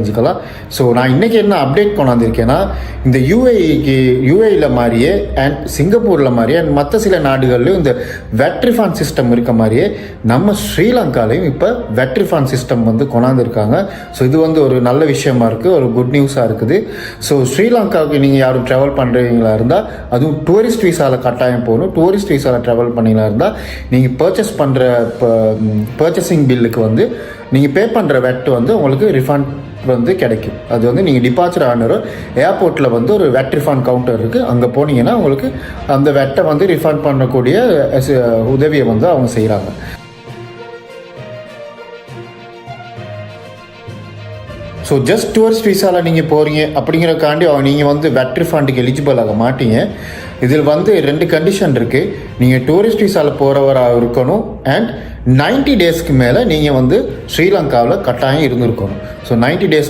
தெரிஞ்சுக்கலாம். ஸோ நான் இன்றைக்கி என்ன அப்டேட் கொண்டாந்துருக்கேன்னா, இந்த யூஏயில் மாதிரியே அண்ட் சிங்கப்பூரில் மாதிரியே அண்ட் மற்ற சில நாடுகள்லையும் இந்த வெட் ரிஃபாண்ட் சிஸ்டம் இருக்க மாதிரியே நம்ம ஸ்ரீலங்காலையும் இப்போ வெட் ரிஃபாண்ட் சிஸ்டம் வந்து கொண்டாந்துருக்காங்க. ஸோ இது வந்து ஒரு நல்ல விஷயமா இருக்குது, ஒரு குட் நியூஸாக இருக்குது. ஸோ ஸ்ரீலங்காவுக்கு நீங்கள் யாரும் ட்ராவல் பண்ணுறீங்களா இருந்தால், அதுவும் டூரிஸ்ட் வீசாவில் கட்டாயம் போகணும். டூரிஸ்ட் வீசாவில் ட்ராவல் பண்ணிங்களா இருந்தால் நீங்கள் பர்ச்சேசிங் பில்லுக்கு வந்து நீங்கள் பே பண்ணுற வெட் வந்து உங்களுக்கு ரிஃபண்ட் வந்து கிடைக்கும். அது வந்து நீங்கள் டிபார்ச்சர் ஆனரும் ஏர்போர்ட்டில் வந்து ஒரு வெட் ரிஃபண்ட் கவுண்டர் இருக்குது. அங்கே போனீங்கன்னா உங்களுக்கு அந்த வெட்டை வந்து ரிஃபண்ட் பண்ணக்கூடிய உதவியை வந்து அவங்க செய்கிறாங்க. ஸோ ஜஸ்ட் டூரிஸ்ட் வீசாவில் நீங்கள் போகிறீங்க அப்படிங்கிறக்காண்டி நீங்கள் வந்து வெட் ரிஃபண்டுக்கு எலிஜிபிள் ஆக மாட்டீங்க. இதில் வந்து 2 கண்டிஷன் இருக்குது. நீங்கள் டூரிஸ்ட் வீசாவில் போகிறவராக இருக்கணும் அண்ட் 90 டேஸ்க்கு மேலே நீங்கள் வந்து ஸ்ரீலங்காவில் கட்டாயம் இருந்திருக்கணும். So 90 days